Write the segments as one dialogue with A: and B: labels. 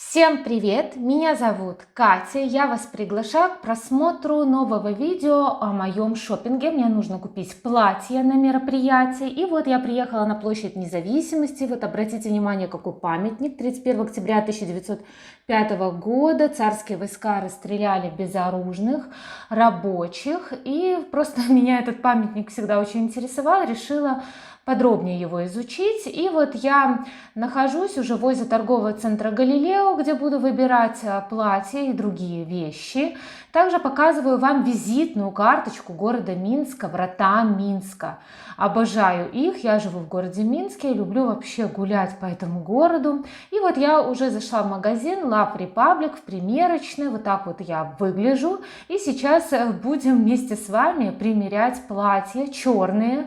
A: Всем привет! Меня зовут Катя. Я вас приглашаю к просмотру нового видео о моем шопинге. Мне нужно купить платье на мероприятие. И вот я приехала на площадь Независимости. Вот обратите внимание, какой памятник. 31 октября 1905 года царские войска расстреляли безоружных рабочих. И просто меня этот памятник всегда очень интересовал. Решила подробнее его изучить. И вот я нахожусь уже возле торгового центра Галилео, где буду выбирать платья и другие вещи. Также показываю вам визитную карточку города Минска, врата Минска. Обожаю их, я живу в городе Минске, люблю вообще гулять по этому городу. И вот я уже зашла в магазин Love Republic, в примерочной, вот так вот я выгляжу. И сейчас будем вместе с вами примерять платья черные.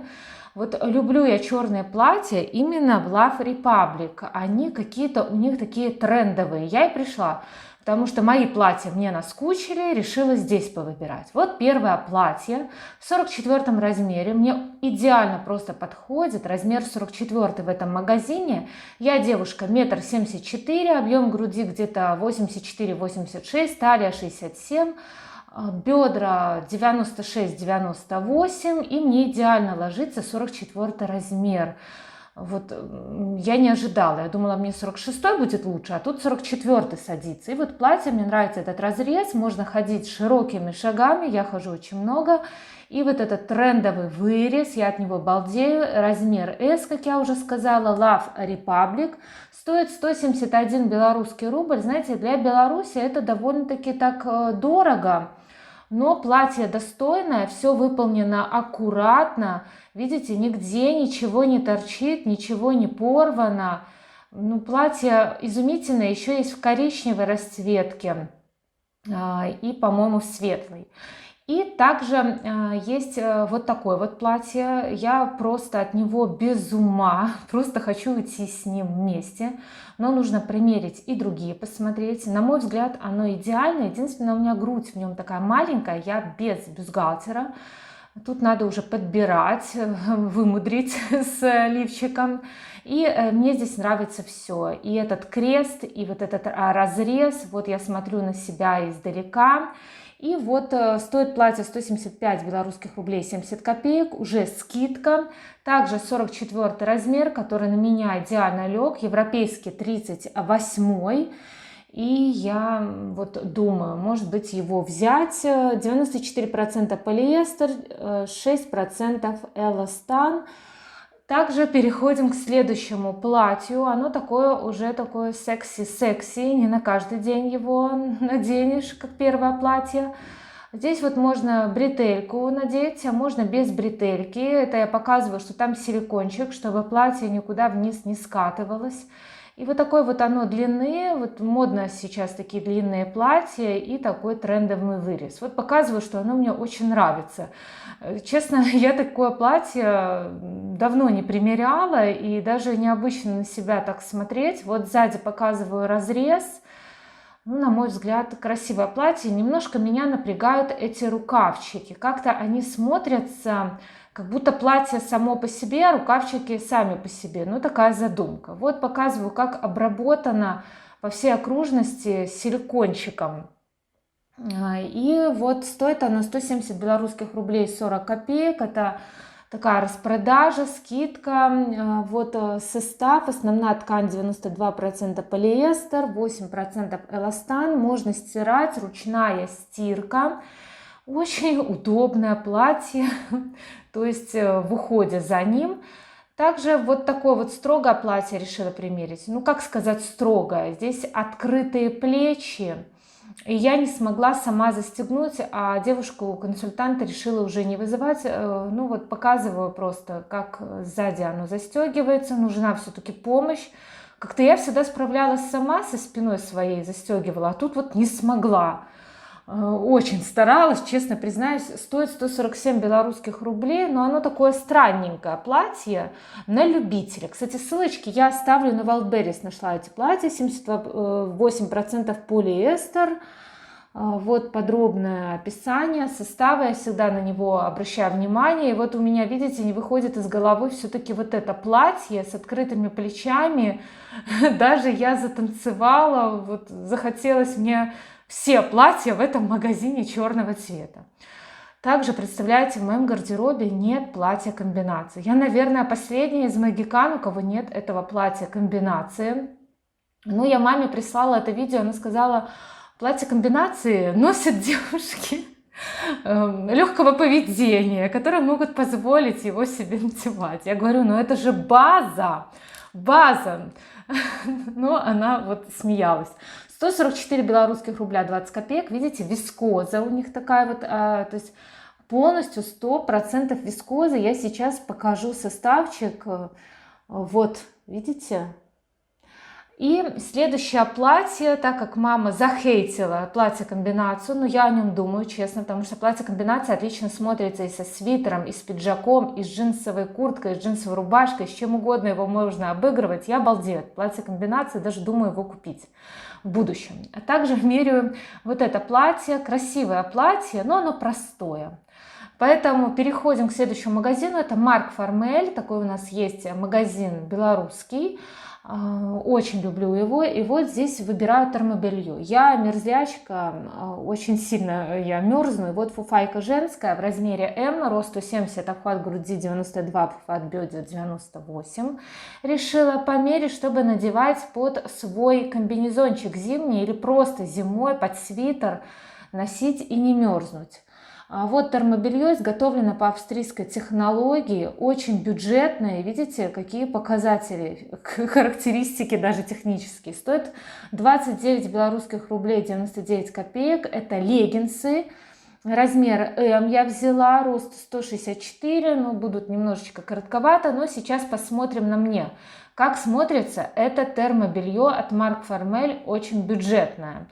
A: Вот люблю я черные платья именно в Love Republic. Они какие-то у них такие трендовые. Я и пришла, потому что мои платья мне наскучили, решила здесь повыбирать. Вот первое платье в 44 размере. Мне идеально просто подходит. Размер 44 в этом магазине. Я девушка 1,74 м, объем груди где-то 84-86, талия 67. Бедра 96-98, и мне идеально ложится 44 размер. Вот я не ожидала, я думала, мне 46 будет лучше, а тут 44 садится. И вот платье, мне нравится этот разрез, можно ходить широкими шагами, я хожу очень много. И вот этот трендовый вырез, я от него балдею, размер S, как я уже сказала, Love Republic, стоит 171 белорусский рубль. Знаете, для Беларуси это довольно-таки так дорого. Но платье достойное, все выполнено аккуратно. Видите, нигде ничего не торчит, ничего не порвано. Ну, платье изумительное, еще есть в коричневой расцветке и, по-моему, в светлой. И также есть вот такое вот платье. Я просто от него без ума, просто хочу уйти с ним вместе. Но нужно примерить и другие посмотреть. На мой взгляд, оно идеально. Единственное, у меня грудь в нем такая маленькая, я без бюстгальтера. Тут надо уже подбирать, вымудрить с лифчиком. И мне здесь нравится все. И этот крест, и вот этот разрез. Вот я смотрю на себя издалека. И вот стоит платье 175 белорусских рублей 70 копеек, уже скидка. Также 44 размер, который на меня идеально лег, европейский 38. И я вот думаю, может быть, его взять. 94% полиэстер, 6% эластан. Также переходим к следующему платью. Оно такое уже такое секси-секси. Не на каждый день его наденешь, как первое платье. Здесь вот можно бретельку надеть, а можно без бретельки. Это я показываю, что там силикончик, чтобы платье никуда вниз не скатывалось. И вот такой вот оно длины, вот модно сейчас такие длинные платья и такой трендовый вырез. Вот показываю, что оно мне очень нравится. Честно, я такое платье давно не примеряла и даже необычно на себя так смотреть. Вот сзади показываю разрез. Ну, на мой взгляд, красивое платье. Немножко меня напрягают эти рукавчики. Как-то они смотрятся, как будто платье само по себе, а рукавчики сами по себе. Ну, такая задумка. Вот показываю, как обработано по всей окружности силикончиком. И вот стоит она 170 белорусских рублей 40 копеек. Это такая распродажа, скидка. Вот состав: основная ткань 92% полиэстер, 8% эластан. Можно стирать, ручная стирка. Очень удобное платье, то есть в уходе за ним. Также вот такое вот строгое платье решила примерить. Ну, как сказать строгое? Здесь открытые плечи. И я не смогла сама застегнуть, а девушку-консультанта решила уже не вызывать. Ну вот показываю просто, как сзади оно застегивается. Нужна все-таки помощь. Как-то я всегда справлялась сама, со спиной своей застегивала, а тут вот не смогла. Очень старалась, честно признаюсь. Стоит 147 белорусских рублей, но оно такое странненькое платье на любителя. Кстати, ссылочки я оставлю на Wildberries. Нашла эти платья, 78% полиэстер. Вот подробное описание состава, я всегда на него обращаю внимание. И вот у меня, видите, не выходит из головы все-таки вот это платье с открытыми плечами. Даже я затанцевала, вот захотелось мне все платья в этом магазине черного цвета. Также, представляете, в моем гардеробе нет платья комбинации. Я, наверное, последняя из магикан, у кого нет этого платья комбинации. Ну, я маме прислала это видео, она сказала: платье комбинации носят девушки легкого поведения, которые могут позволить его себе надевать. Я говорю, ну это же база, база. Но она вот смеялась. 144 белорусских рубля 20 копеек. Видите, вискоза у них такая вот, то есть полностью 100% вискоза. Я сейчас покажу составчик. Вот, видите? И следующее платье, так как мама захейтила платье-комбинацию, но я о нем думаю, честно, потому что платье-комбинация отлично смотрится и со свитером, и с пиджаком, и с джинсовой курткой, и с джинсовой рубашкой, с чем угодно его можно обыгрывать. Я обалдею от платье-комбинации, даже думаю его купить в будущем. А также меряю вот это платье, красивое платье, но оно простое. Поэтому переходим к следующему магазину. Это Марк Формель, такой у нас есть магазин белорусский. Очень люблю его. И вот здесь выбираю термобелье. Я мерзлячка, очень сильно я мерзну. И вот фуфайка женская в размере М, рост 170, обхват груди 92, обхват бедер 98. Решила померить, чтобы надевать под свой комбинезончик зимний или просто зимой под свитер носить и не мерзнуть. Вот термобелье изготовлено по австрийской технологии, очень бюджетное. Видите, какие показатели, характеристики даже технические. Стоит 29 белорусских рублей 99 копеек. Это леггинсы. Размер М я взяла, рост 164, но будут немножечко коротковато. Но сейчас посмотрим на мне, как смотрится это термобелье от Марк Формель, очень бюджетное.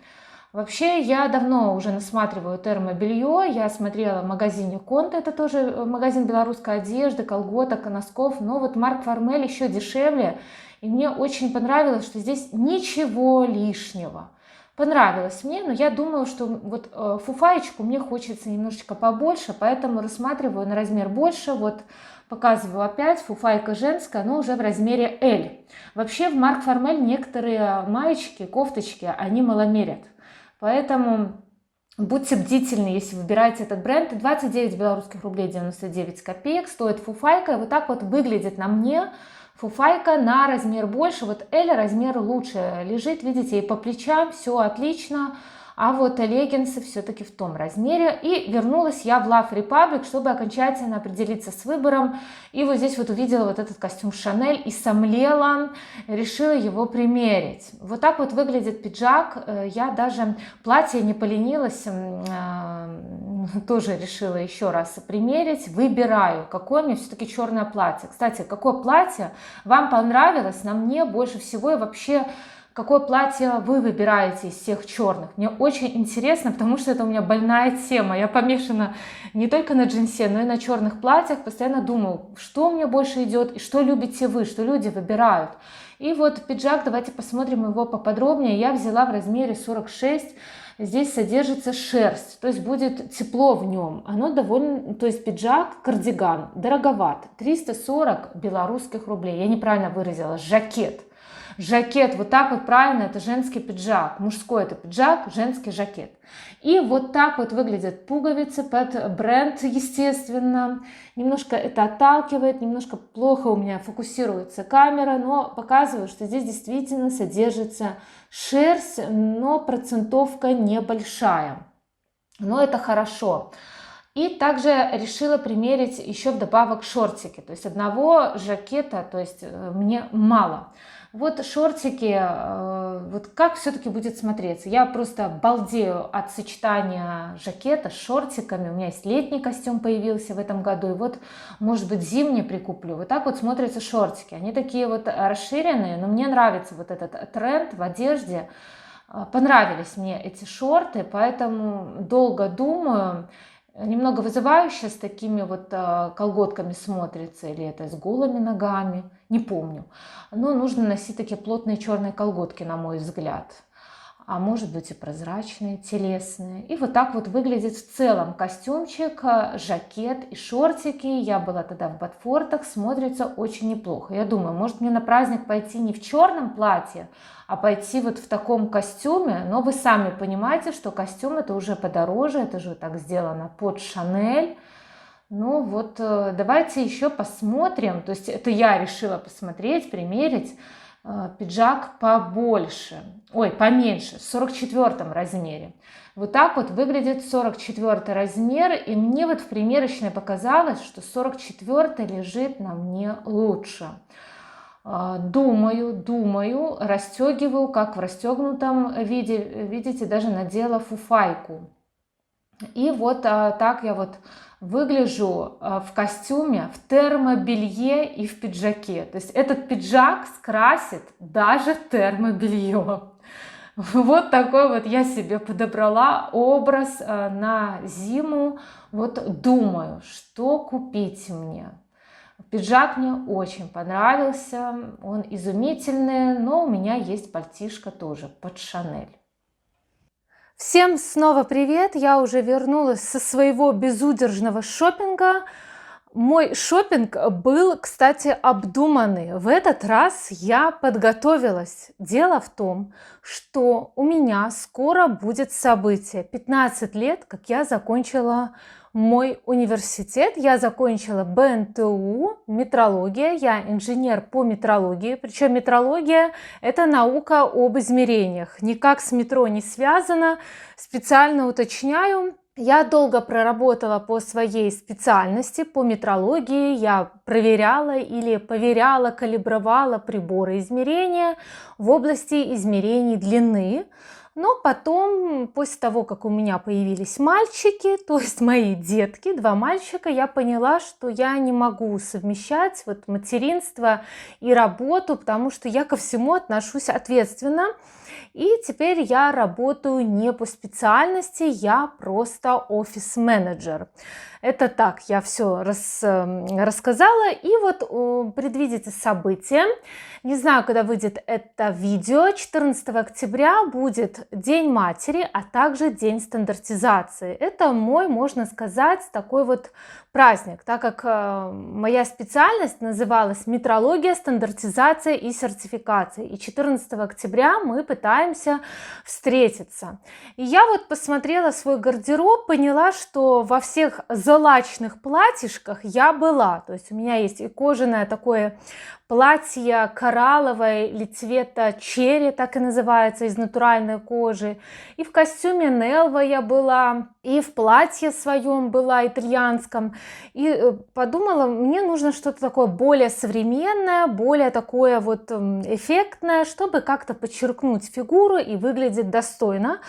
A: Вообще, я давно уже насматриваю термобелье. Я смотрела в магазине Конта, это тоже магазин белорусской одежды, колготок, носков. Но вот Марк Формель еще дешевле. И мне очень понравилось, что здесь ничего лишнего. Понравилось мне, но я думаю, что вот фуфаечку мне хочется немножечко побольше, поэтому рассматриваю на размер больше. Вот показываю опять, фуфайка женская, но уже в размере L. Вообще в Марк Формель некоторые маечки, кофточки, они маломерят. Поэтому будьте бдительны, если выбираете этот бренд. 29 белорусских рублей 99 копеек стоит фуфайка. И вот так вот выглядит на мне фуфайка на размер больше. Вот L размер лучше лежит, видите, и по плечам все отлично. А вот леггинсы все-таки в том размере. И вернулась я в Love Republic, чтобы окончательно определиться с выбором. И вот здесь вот увидела вот этот костюм Шанель и сомлела, решила его примерить. Вот так вот выглядит пиджак. Я даже платье не поленилась, тоже решила еще раз примерить. Выбираю, какое мне все-таки черное платье. Кстати, какое платье вам понравилось? На мне больше всего и вообще... Какое платье вы выбираете из всех черных? Мне очень интересно, потому что это у меня больная тема. Я помешана не только на джинсе, но и на черных платьях. Постоянно думаю, что мне больше идет и что любите вы, что люди выбирают. И вот пиджак, давайте посмотрим его поподробнее. Я взяла в размере 46. Здесь содержится шерсть, то есть будет тепло в нем. Оно довольно, то есть пиджак, кардиган, дороговат. 340 белорусских рублей. Я неправильно выразила, жакет. Жакет, вот так вот правильно, это женский пиджак. Мужской это пиджак, женский жакет. И вот так вот выглядят пуговицы под бренд, естественно. Немножко это отталкивает, немножко плохо у меня фокусируется камера, но показываю, что здесь действительно содержится шерсть, но процентовка небольшая. Но это хорошо. И также решила примерить еще вдобавок шортики. То есть одного жакета, то есть мне мало. Вот шортики, вот как все-таки будет смотреться. Я просто балдею от сочетания жакета с шортиками. У меня есть летний костюм появился в этом году. И вот, может быть, зимний прикуплю. Вот так вот смотрятся шортики. Они такие вот расширенные, но мне нравится вот этот тренд в одежде. Понравились мне эти шорты, поэтому долго думаю. Немного вызывающе с такими вот колготками смотрится, или это с голыми ногами, не помню. Но нужно носить такие плотные черные колготки, на мой взгляд. а может быть и прозрачные, телесные. И вот так вот выглядит в целом костюмчик, жакет и шортики. Я была тогда в ботфортах, смотрится очень неплохо. Я думаю, может мне на праздник пойти не в черном платье, а пойти вот в таком костюме. Но вы сами понимаете, что костюм это уже подороже, это же так сделано под Шанель. Ну вот давайте еще посмотрим. То есть это я решила посмотреть, примерить. Пиджак побольше, ой, поменьше, в 44 размере. Вот так вот выглядит 44 размер, и мне вот в примерочной показалось, что 44 лежит на мне лучше. Думаю, расстегиваю, как в расстегнутом виде, видите, даже надела фуфайку. И вот так я вот выгляжу в костюме, в термобелье и в пиджаке. То есть этот пиджак скрасит даже термобелье. Вот такой вот я себе подобрала образ на зиму. Вот думаю, что купить мне. Пиджак мне очень понравился, он изумительный, но у меня есть пальтишко тоже под Шанель. Всем снова привет! Я уже вернулась со своего безудержного шопинга. Мой шопинг был, кстати, обдуманный. В этот раз я подготовилась. Дело в том, что у меня скоро будет событие. 15 лет, как я закончила мой университет. Я закончила БНТУ, метрология. Я инженер по метрологии. Причем метрология – это наука об измерениях. Никак с метро не связано. Специально уточняю. Я долго проработала по своей специальности, по метрологии. Я проверяла или поверяла, калибровала приборы измерения в области измерений длины. Но потом, после того, как у меня появились мальчики, то есть мои детки, 2 мальчика, я поняла, что я не могу совмещать вот материнство и работу, потому что я ко всему отношусь ответственно. И теперь я работаю не по специальности, я просто офис-менеджер. Это так, я все рассказала. И вот предвидите события. Не знаю, когда выйдет это видео. 14 октября будет День матери, а также День стандартизации. Это мой, можно сказать, такой вот праздник, так как моя специальность называлась метрология, стандартизация и сертификация. И 14 октября мы пытаемся встретиться. И я вот посмотрела свой гардероб, поняла, что во всех золочных платьишках я была. То есть у меня есть и кожаное такое платье коралловое или цвета черри, так и называется, из натуральной кожи. И в костюме Нелва я была, и в платье своем была итальянском. И подумала, мне нужно что-то такое более современное, более такое вот эффектное, чтобы как-то подчеркнуть фигуру и выглядеть достойно.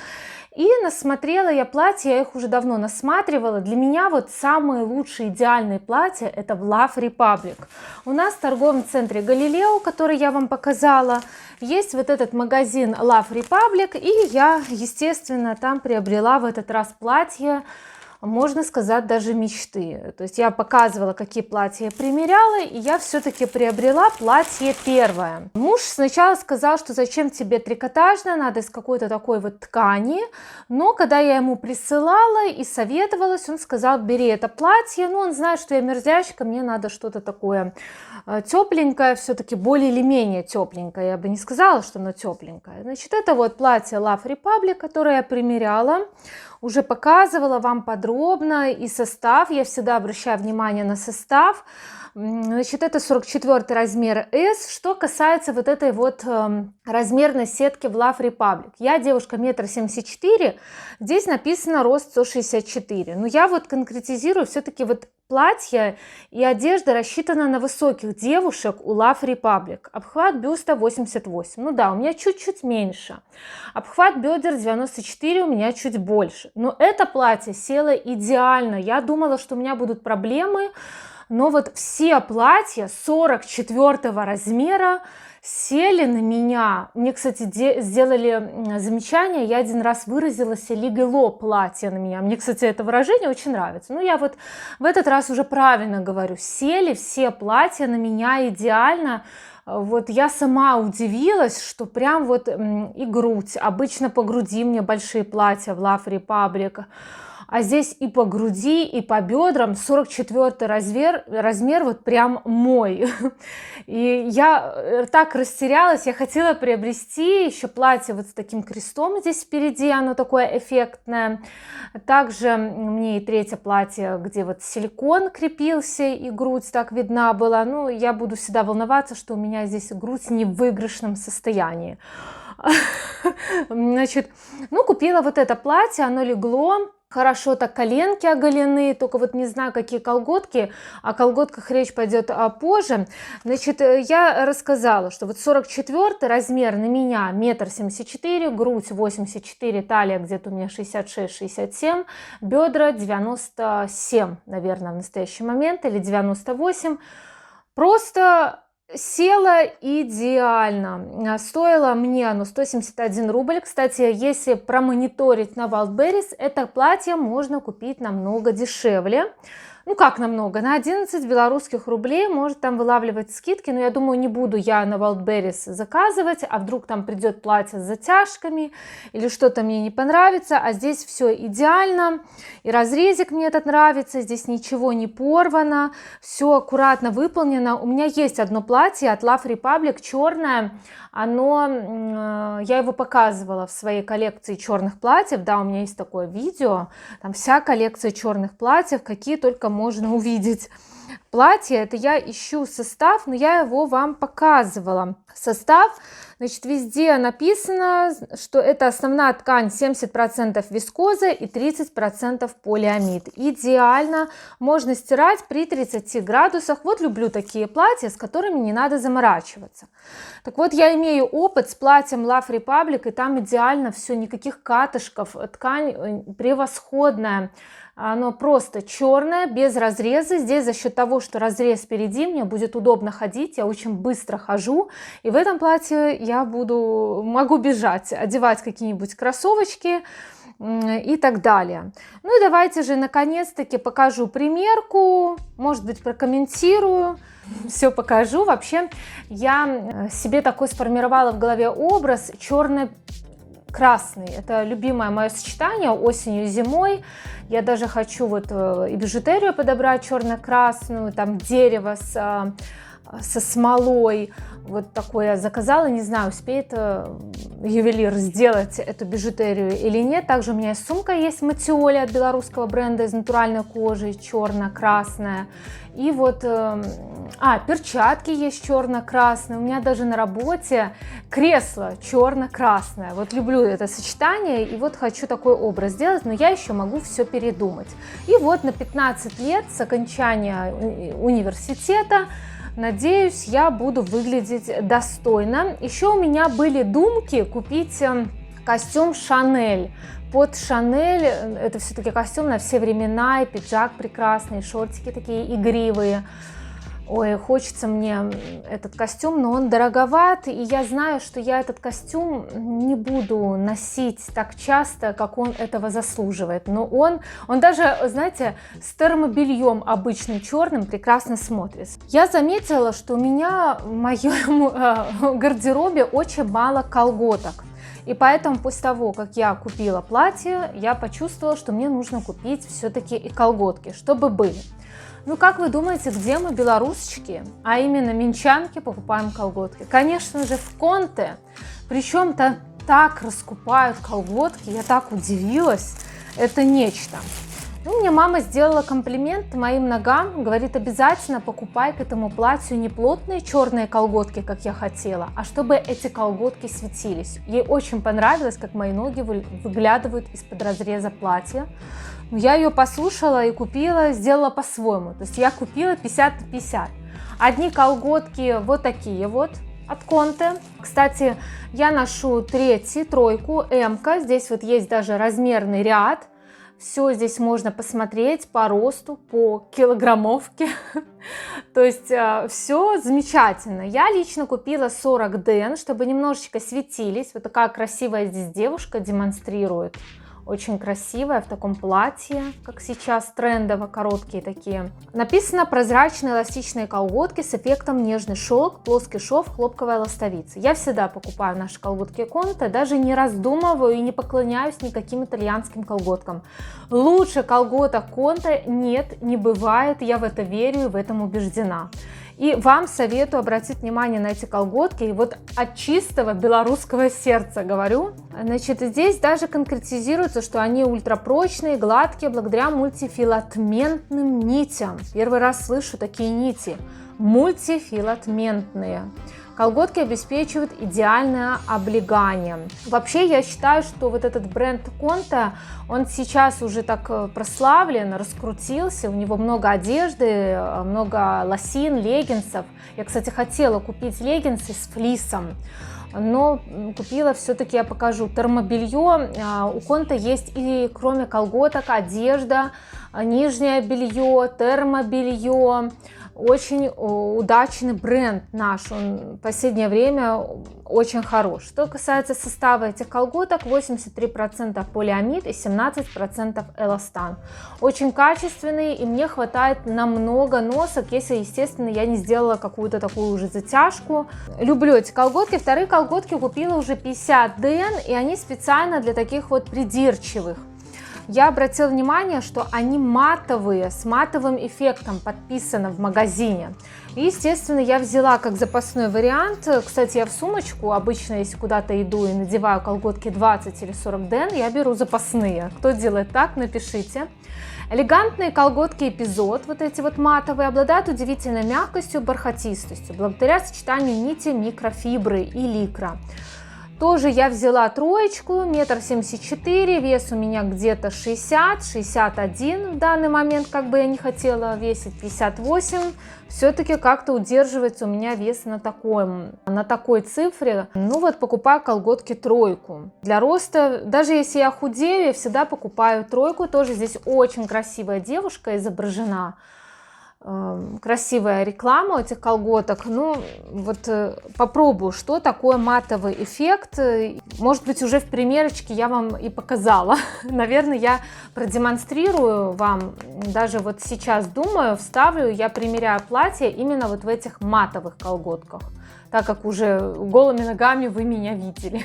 A: И насмотрела я платья, я их уже давно насматривала. Для меня вот самые лучшие идеальные платья это в Love Republic. У нас в торговом центре Галилео, который я вам показала, есть вот этот магазин Love Republic. И я, естественно, там приобрела в этот раз платье, можно сказать, даже мечты. То есть я показывала, какие платья я примеряла, и я все-таки приобрела платье первое. Муж сначала сказал, что зачем тебе трикотажное, надо из какой-то такой вот ткани. Но когда я ему присылала и советовалась, он сказал, бери это платье. Ну, он знает, что я мерзлячка, мне надо что-то такое тепленькое, все-таки более или менее тепленькое. Я бы не сказала, что оно тепленькое. Значит, это вот платье Love Republic, которое я примеряла. Уже показывала вам подробно и состав. Я всегда обращаю внимание на состав. Значит, это 44 размер S. Что касается вот этой вот размерной сетки в Love Republic. Я девушка 1,74 м. Здесь написано рост 164. Но я вот конкретизирую, все-таки вот платье и одежда рассчитана на высоких девушек у Love Republic. Обхват бюста 88. Ну да, у меня чуть-чуть меньше. Обхват бедер 94, у меня чуть больше. Но это платье село идеально. Я думала, что у меня будут проблемы. Но вот все платья 44 размера сели на меня. Мне, кстати, сделали замечание, я один раз выразилась, легло платье на меня. Мне, кстати, это выражение очень нравится. Ну, я вот в этот раз уже правильно говорю. Сели все платья на меня идеально. Вот я сама удивилась, что прям вот и грудь. Обычно по груди мне большие платья в Love Republic. А здесь и по груди, и по бедрам 44 размер вот прям мой. И я так растерялась, я хотела приобрести еще платье вот с таким крестом здесь впереди, оно такое эффектное. Также мне и третье платье, где вот силикон крепился, и грудь так видна была. Ну, я буду всегда волноваться, что у меня здесь грудь не в выигрышном состоянии. Значит, ну, купила вот это платье, оно легло. Хорошо, так коленки оголены, только вот не знаю, какие колготки, о колготках речь пойдет позже. Значит, я рассказала, что вот 44 размер на меня 1,74 м, грудь 84, талия где-то у меня 66-67, бедра 97, наверное, в настоящий момент, или 98. Просто села идеально. Стоило мне оно 171 рубль. Кстати, если промониторить на Wildberries, это платье можно купить намного дешевле. Ну как намного? На 11 белорусских рублей может там вылавливать скидки, но я думаю, не буду я на Wildberries заказывать, а вдруг там придет платье с затяжками или что-то мне не понравится, а здесь все идеально, и разрезик мне этот нравится, здесь ничего не порвано, все аккуратно выполнено. У меня есть одно платье от Love Republic, черное, я его показывала в своей коллекции черных платьев, да, у меня есть такое видео, там вся коллекция черных платьев, какие только можно увидеть. Платье, это я ищу состав, но я его вам показывала. Состав, значит, везде написано, что это основная ткань 70% вискоза и 30% полиамид. Идеально, можно стирать при 30 градусах. Вот люблю такие платья, с которыми не надо заморачиваться. Так вот, я имею опыт с платьем Love Republic, и там идеально все, никаких катышков, ткань превосходная. Оно просто черное, без разреза. Здесь за счет того, что разрез впереди, мне будет удобно ходить, я очень быстро хожу. И в этом платье я могу бежать, одевать какие-нибудь кроссовочки и так далее. Ну и давайте же наконец-таки покажу примерку, может быть, прокомментирую. Все покажу. Вообще, я себе такой сформировала в голове образ черно-красный. Это любимое мое сочетание осенью и зимой. Я даже хочу вот и бижутерию подобрать черно-красную, там дерево со смолой. Вот такое я заказала, не знаю, успеет ювелир сделать эту бижутерию или нет. Также у меня сумка есть Матиоли от белорусского бренда из натуральной кожи, черно-красная. И вот, перчатки есть черно-красные. У меня даже на работе кресло черно-красное. Вот люблю это сочетание, и вот хочу такой образ сделать, но я еще могу все передумать. И вот на 15 лет с окончания университета, надеюсь, я буду выглядеть достойно. Еще у меня были думки купить костюм Шанель. Под Шанель, это все-таки костюм на все времена, и пиджак прекрасный, шортики такие игривые. Ой, хочется мне этот костюм, но он дороговат, и я знаю, что я этот костюм не буду носить так часто, как он этого заслуживает. Но он даже, знаете, с термобельем обычным черным прекрасно смотрится. Я заметила, что у меня в моем гардеробе очень мало колготок. И поэтому после того, как я купила платье, я почувствовала, что мне нужно купить все-таки и колготки, чтобы были. Ну, как вы думаете, где мы, белорусочки, а именно минчанки, покупаем колготки? Конечно же, в Конте. Причем-то так раскупают колготки, я так удивилась. Это нечто. Ну, мне мама сделала комплимент моим ногам, говорит, обязательно покупай к этому платью не плотные черные колготки, как я хотела, а чтобы эти колготки светились. Ей очень понравилось, как мои ноги выглядывают из-под разреза платья. Я ее послушала и купила, сделала по-своему. То есть я купила 50 на 50. Одни колготки вот такие вот от Конте. Кстати, я ношу тройку, М-ка. Здесь вот есть даже размерный ряд. Все здесь можно посмотреть по росту, по килограммовке. То есть все замечательно. Я лично купила 40 ден, чтобы немножечко светились. Вот такая красивая здесь девушка демонстрирует. очень красивая, в таком платье, как сейчас трендово, короткие такие. Написано: прозрачные эластичные колготки с эффектом нежный шелк, плоский шов, хлопковая ластовица. Я всегда покупаю наши колготки Конте, даже не раздумываю и не поклоняюсь никаким итальянским колготкам. Лучше колготок Конте нет, не бывает, я в это верю и в этом убеждена. И вам советую обратить внимание на эти колготки, и вот от чистого белорусского сердца говорю. Значит, здесь даже конкретизируется, что они ультрапрочные, гладкие, благодаря мультифилатментным нитям. Первый раз слышу такие нити. Мультифилатментные. Колготки обеспечивают идеальное облегание. Вообще, я считаю, что вот этот бренд Конте, он сейчас уже так прославлен, раскрутился, у него много одежды, много лосин, леггинсов. Я, кстати, хотела купить леггинсы с флисом, но купила все-таки, я покажу, термобелье. У Конте есть и кроме колготок одежда, нижнее белье, термобелье. Очень удачный бренд наш, он в последнее время очень хорош. Что касается состава этих колготок, 83% полиамид и 17% эластан. Очень качественные, и мне хватает на много носок, если, естественно, я не сделала какую-то такую уже затяжку. Люблю эти колготки. Вторые колготки купила уже 50 дн, и они специально для таких вот придирчивых. Я обратила внимание, что они матовые, с матовым эффектом, подписано в магазине. И, естественно, я взяла как запасной вариант. Кстати, я в сумочку обычно, если куда-то иду и надеваю колготки 20 или 40 дн, я беру запасные. Кто делает так, напишите. Элегантные колготки Эпизод, вот эти вот матовые, обладают удивительной мягкостью, бархатистостью, благодаря сочетанию нити, микрофибры и ликра. Тоже я взяла троечку, 1,74 м, вес у меня где-то 60-61 в данный момент, как бы я не хотела весить 58, все-таки как-то удерживается у меня вес на такой цифре. Ну вот покупаю колготки тройку. Для роста, даже если я худею, я всегда покупаю тройку, тоже здесь очень красивая девушка изображена. Красивая реклама этих колготок. Ну вот попробую, что такое матовый эффект. Может быть, уже в примерочке я вам и показала. Наверное, я продемонстрирую вам, даже вот сейчас думаю, вставлю, я примеряю платье именно вот в этих матовых колготках, так как уже голыми ногами вы меня видели.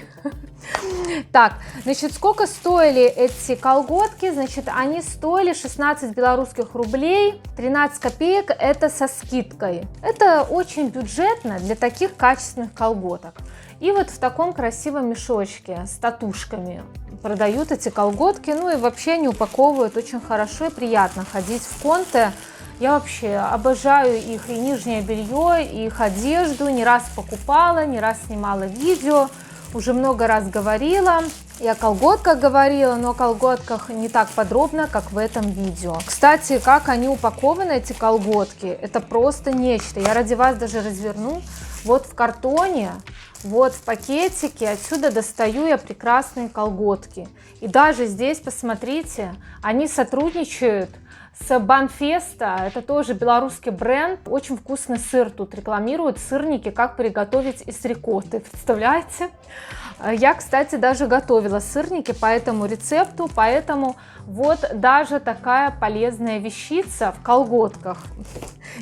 A: Так, значит, сколько стоили эти колготки? Значит, они стоили 16 белорусских рублей, 13 копеек, это со скидкой. Это очень бюджетно для таких качественных колготок. И вот в таком красивом мешочке с татушками продают эти колготки. Ну и вообще они упаковывают очень хорошо и приятно ходить в Конте. Я вообще обожаю их и нижнее белье, и их одежду. Не раз покупала, не раз снимала видео, уже много раз говорила. И о колготках говорила, но о колготках не так подробно, как в этом видео. Кстати, как они упакованы, эти колготки, это просто нечто. Я ради вас даже разверну. Вот в картоне, вот в пакетике, отсюда достаю я прекрасные колготки. И даже здесь, посмотрите, они сотрудничают с Банфеста, это тоже белорусский бренд, очень вкусный сыр тут рекламируют, сырники, как приготовить из рикотты, представляете? Я, кстати, даже готовила сырники по этому рецепту, поэтому вот даже такая полезная вещица в колготках,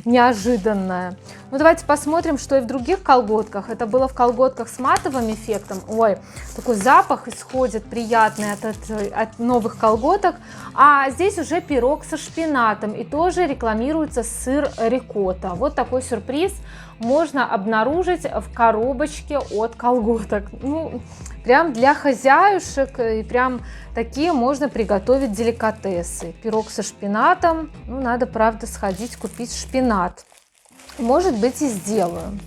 A: неожиданная. Ну давайте посмотрим, что и в других колготках. Это было в колготках с матовым эффектом. Ой, такой запах исходит приятный от новых колготок. А здесь уже пирог со шпинатом, и тоже рекламируется сыр рикотта. Вот такой сюрприз можно обнаружить в коробочке от колготок. Ну, прям для хозяюшек, и прям такие можно приготовить деликатесы. Пирог со шпинатом. Ну, надо, правда, сходить купить шпинат. Может быть, и сделаю.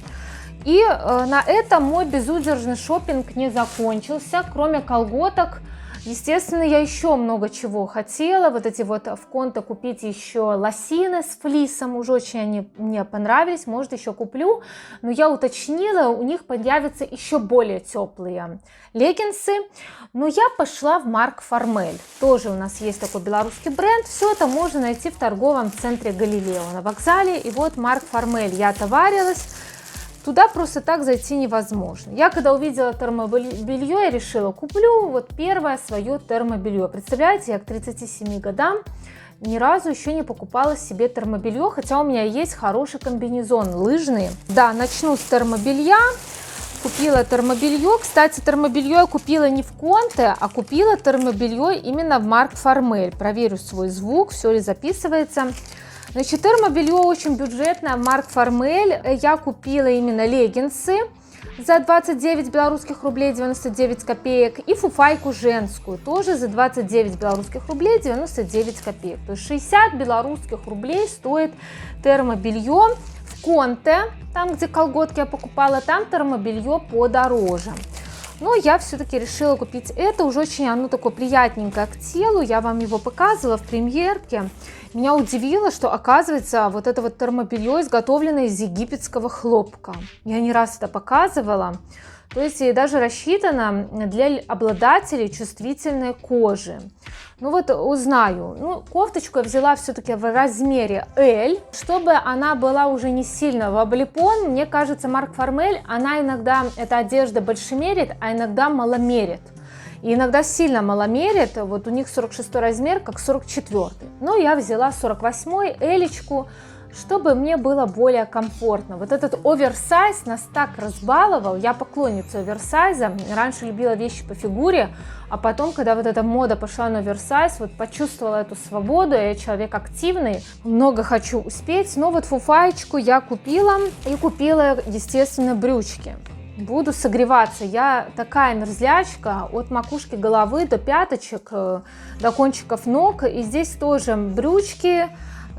A: И на этом мой безудержный шопинг не закончился. Кроме колготок, естественно, я еще много чего хотела. Вот эти вот в Конте купить еще лосины с флисом. Уже очень они мне понравились. Может, еще куплю. Но я уточнила, у них появятся еще более теплые леггинсы. Но я пошла в Марк Формель. Тоже у нас есть такой белорусский бренд. Все это можно найти в торговом центре Галилео на вокзале. И вот Марк Формель. Я товарилась. туда просто так зайти невозможно. Я когда увидела термобелье, я решила, куплю вот первое свое термобелье. Представляете, я к 37 годам ни разу еще не покупала себе термобелье, хотя у меня есть хороший комбинезон лыжный. Да, начну с термобелья. Купила термобелье. Кстати, термобелье я купила не в Конте, а купила термобелье именно в Марк Формель. Проверю свой звук, все ли записывается. Значит, термобелье очень бюджетное в Марк Формель. Я купила именно леггинсы за 29 белорусских рублей 99 копеек и фуфайку женскую тоже за 29 белорусских рублей 99 копеек. То есть 60 белорусских рублей стоит термобелье. В Конте, там где колготки я покупала, там термобелье подороже. Но я все-таки решила купить это, уже очень оно такое приятненькое к телу, я вам его показывала в премьерке. Меня удивило, что оказывается вот это вот термобелье изготовлено из египетского хлопка. Я не раз это показывала. То есть и даже рассчитано для обладателей чувствительной кожи. Ну вот узнаю. Ну, кофточку я взяла все-таки в размере L, чтобы она была уже не сильно в облепон. Мне кажется, Марк Формель, она иногда, эта одежда большемерит, а иногда маломерит. И иногда сильно маломерит. Вот у них 46 размер, как 44. Но я взяла 48 L-очку, чтобы мне было более комфортно. Вот этот оверсайз нас так разбаловал. Я поклонница оверсайза. Раньше любила вещи по фигуре, а потом, когда вот эта мода пошла на оверсайз, вот почувствовала эту свободу. Я человек активный, много хочу успеть. Но вот фуфаечку я купила и купила, естественно, брючки. Буду согреваться. Я такая мерзлячка от макушки головы до пяточек, до кончиков ног. И здесь тоже брючки.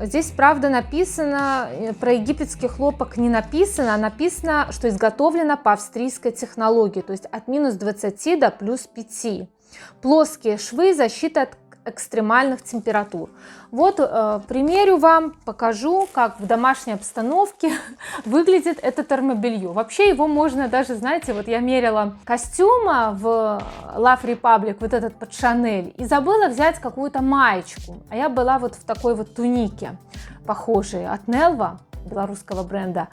A: Здесь, правда, написано, про египетский хлопок не написано, а написано, что изготовлено по австрийской технологии, то есть от минус 20 до плюс 5. Плоские швы, защита от экстремальных температур. Вот примерю вам, покажу, как в домашней обстановке выглядит это термобелье. Вообще его можно даже, знаете, вот я мерила костюма в Love Republic, вот этот под Шанель, и забыла взять какую-то маечку. А я была вот в такой вот тунике, похожей от Нелва, белорусского бренда.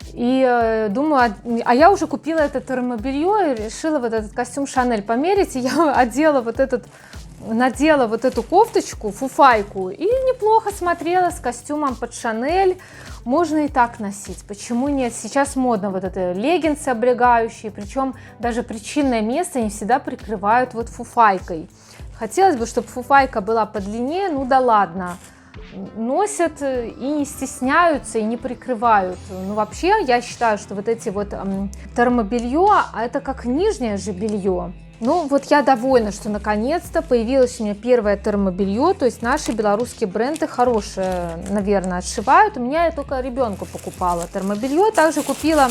A: И думаю, а я уже купила это термобелье и решила вот этот костюм Шанель померить. И я надела вот эту кофточку, фуфайку, и неплохо смотрела с костюмом под Шанель. Можно и так носить, почему нет? Сейчас модно вот это леггинсы облегающие, причем даже причинное место не всегда прикрывают вот фуфайкой. Хотелось бы, чтобы фуфайка была подлиннее, ну да ладно. Носят и не стесняются, и не прикрывают. Ну вообще, я считаю, что вот эти вот термобелье, а это как нижнее же белье. Ну вот я довольна, что наконец-то появилось у меня первое термобелье, то есть наши белорусские бренды хорошие, наверное, отшивают. У меня я только ребенку покупала термобелье, также купила,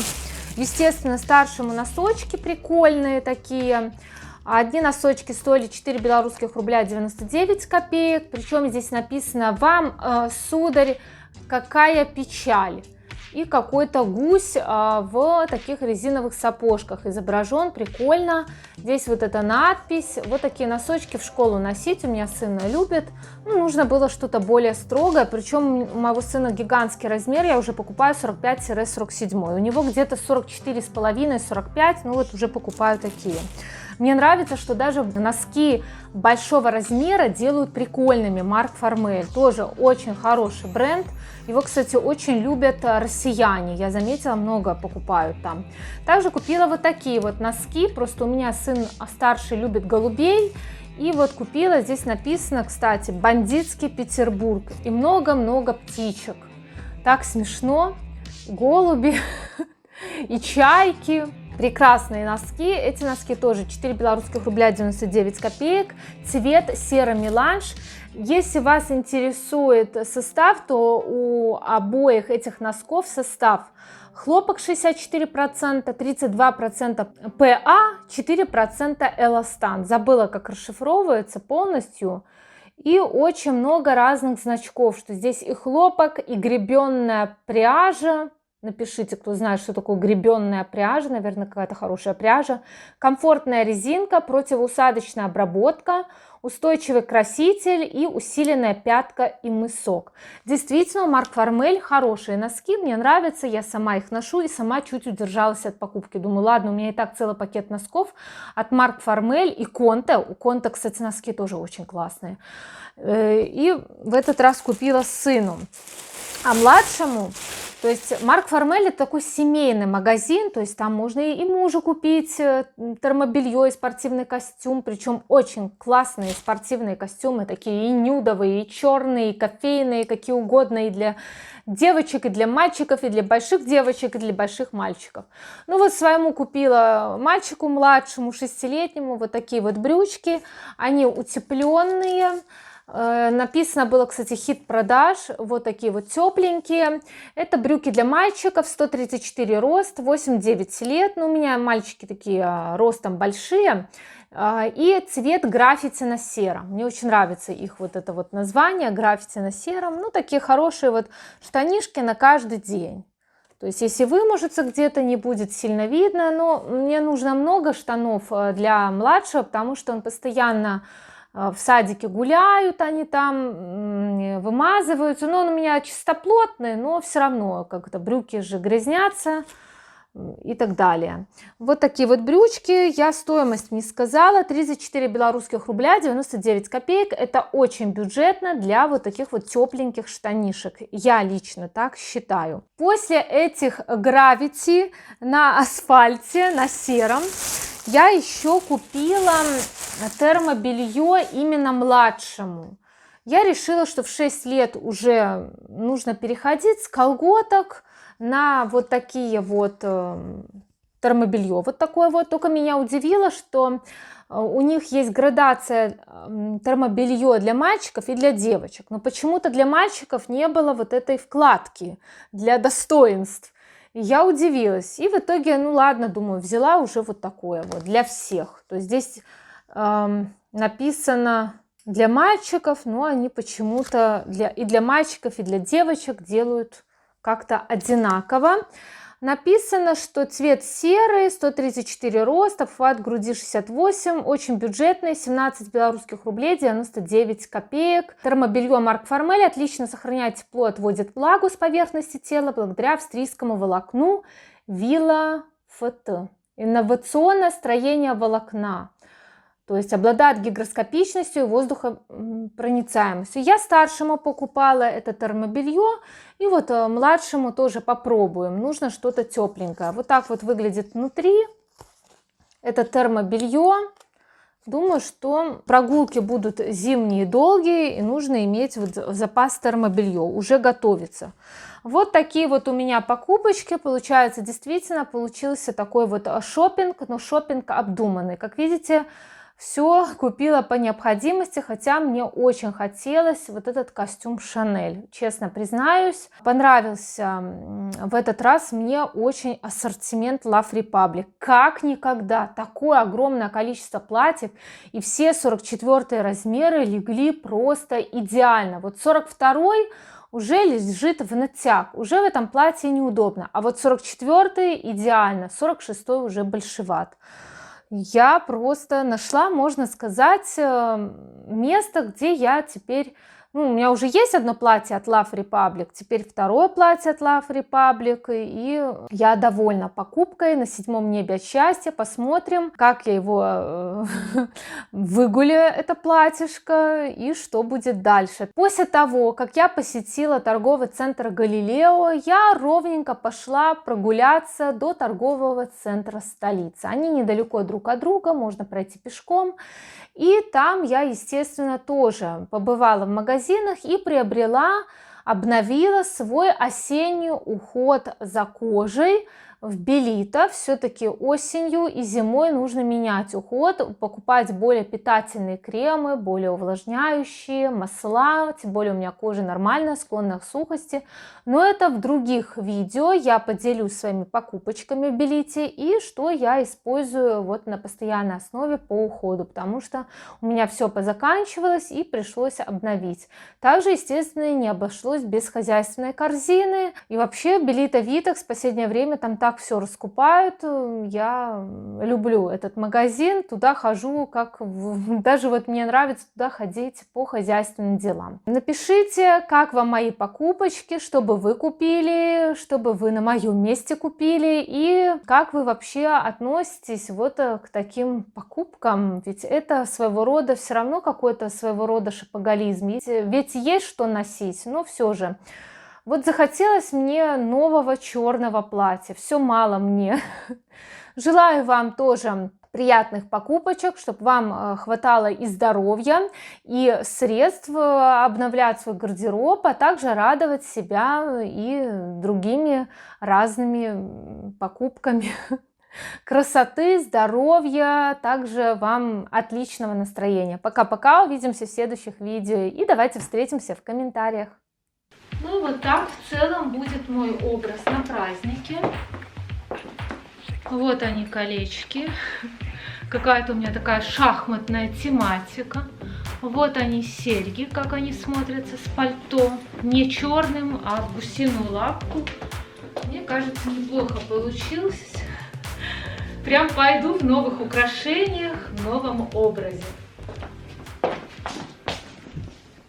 A: естественно, старшему носочки прикольные такие. Одни носочки стоили 4 белорусских рубля 99 копеек, причем здесь написано «Вам, сударь, какая печаль». И какой-то гусь в таких резиновых сапожках изображен, прикольно. Здесь вот эта надпись. Вот такие носочки в школу носить, у меня сын любит. Ну, нужно было что-то более строгое, причем у моего сына гигантский размер, я уже покупаю 45-47. У него где-то 44,5-45, ну вот уже покупаю такие. Мне нравится, что даже носки большого размера делают прикольными. Марк Формель тоже очень хороший бренд. Его, кстати, очень любят россияне. Я заметила, много покупают там. Также купила вот такие вот носки. Просто у меня сын старший любит голубей. И вот купила, здесь написано, кстати, «Бандитский Петербург». И много-много птичек. Так смешно. Голуби и чайки. Прекрасные носки. Эти носки тоже 4 белорусских рубля 99 копеек. Цвет серо-меланж. Если вас интересует состав, то у обоих этих носков состав: хлопок 64%, 32% ПА, 4% эластан. Забыла, как расшифровывается полностью. И очень много разных значков, что здесь и хлопок, и гребенная пряжа. Напишите, кто знает, что такое гребенная пряжа, наверное, какая-то хорошая пряжа. Комфортная резинка, противоусадочная обработка, устойчивый краситель и усиленная пятка и мысок. Действительно, у Марк Формель хорошие носки, мне нравятся, я сама их ношу и сама чуть удержалась от покупки. Думаю, ладно, у меня и так целый пакет носков от Марк Формель и Конте. У Конте, кстати, носки тоже очень классные. И в этот раз купила сыну. А младшему, то есть Марк Формель это такой семейный магазин, то есть там можно и мужу купить термобелье и спортивный костюм, причем очень классные спортивные костюмы, такие и нюдовые, и черные, и кофейные, какие угодно, и для девочек, и для мальчиков, и для больших девочек, и для больших мальчиков. Ну вот своему купила мальчику младшему, 6-летнему, вот такие вот брючки, они утепленные. Написано было, кстати, хит продаж, вот такие вот тепленькие. Это брюки для мальчиков, 134 рост, 8-9 лет. Но у меня мальчики такие ростом большие. И цвет граффити на сером. Мне очень нравится их вот это вот название, граффити на сером. Ну, такие хорошие вот штанишки на каждый день. То есть, если выможется где-то, не будет сильно видно. Но мне нужно много штанов для младшего, потому что он постоянно в садике гуляют, они там вымазываются, но он у меня чистоплотный, но все равно как-то брюки же грязнятся и так далее. Вот такие вот брючки, я стоимость не сказала, 34 белорусских рубля 99 копеек, это очень бюджетно для вот таких вот тепленьких штанишек, я лично так считаю. После этих гравити на асфальте, на сером, я еще купила термобелье именно младшему. Я решила, что в 6 лет уже нужно переходить с колготок на вот такие вот термобелье. Вот такое вот. Только меня удивило, что у них есть градация термобелье для мальчиков и для девочек. Но почему-то для мальчиков не было вот этой вкладки для достоинств. И я удивилась. И в итоге, ну ладно, думаю, взяла уже вот такое вот для всех. То есть здесь написано для мальчиков, но они почему-то и для мальчиков, и для девочек делают как-то одинаково. Написано, что цвет серый, 134 рост, обхват груди 68, очень бюджетный, 17 белорусских рублей 99 копеек. Термобелье Марк Формель отлично сохраняет тепло, отводит влагу с поверхности тела благодаря австрийскому волокну Вилла ФТ. Инновационное строение волокна. То есть обладает гигроскопичностью и воздухопроницаемостью. Я старшему покупала это термобелье, и вот младшему тоже попробуем. Нужно что-то тепленькое. Вот так вот выглядит внутри это термобелье. Думаю, что прогулки будут зимние долгие, и нужно иметь вот запас термобелье, уже готовится. Вот такие вот у меня покупочки. Получается, действительно получился такой вот шопинг, но шопинг обдуманный. Как видите, все купила по необходимости, хотя мне очень хотелось вот этот костюм Шанель. Честно признаюсь, понравился в этот раз мне очень ассортимент Love Republic. Как никогда. Такое огромное количество платьев, и все 44 размеры легли просто идеально. Вот 42-й уже лежит в натяг, уже в этом платье неудобно. А вот 44-й идеально, 46-й уже большеват. Я просто нашла, можно сказать, место, где я теперь... Ну, у меня уже есть одно платье от Love Republic, теперь второе платье от Love Republic, и я довольна покупкой, на 7 небе от счастья. Посмотрим, как я его выгуляю, это платьишко, и что будет дальше. После того, как я посетила торговый центр Галилео, я ровненько пошла прогуляться до торгового центра столицы. Они недалеко друг от друга, можно пройти пешком. И там я, естественно, тоже побывала в магазинах и приобрела, обновила свой осенний уход за кожей. в Белита. Все-таки осенью и зимой нужно менять уход, покупать более питательные кремы, более увлажняющие, масла, тем более у меня кожа нормальная, склонна к сухости. Но это в других видео я поделюсь своими покупочками в Белите и что я использую вот на постоянной основе по уходу, потому что у меня все позаканчивалось и пришлось обновить. Также, естественно, не обошлось без хозяйственной корзины. И вообще Белита Витекс в последнее время там так все раскупают. Я люблю этот магазин, туда хожу, даже вот мне нравится туда ходить по хозяйственным делам. Напишите, как вам мои покупочки, что бы вы купили, чтобы вы на моем месте купили, и как вы вообще относитесь вот к таким покупкам, ведь это своего рода все равно какой-то своего рода шопоголизм, ведь есть что носить, но все же. Вот захотелось мне нового черного платья, все мало мне. Желаю вам тоже приятных покупочек, чтобы вам хватало и здоровья, и средств обновлять свой гардероб, а также радовать себя и другими разными покупками. Красоты, здоровья, также вам отличного настроения. Пока-пока, увидимся в следующих видео и давайте встретимся в комментариях. Ну вот так в целом будет мой образ на празднике. Вот они, колечки. Какая-то у меня такая шахматная тематика. Вот они, серьги, как они смотрятся с пальто. Не черным, а в гусиную лапку. Мне кажется, неплохо получилось. Прям пойду в новых украшениях, в новом образе.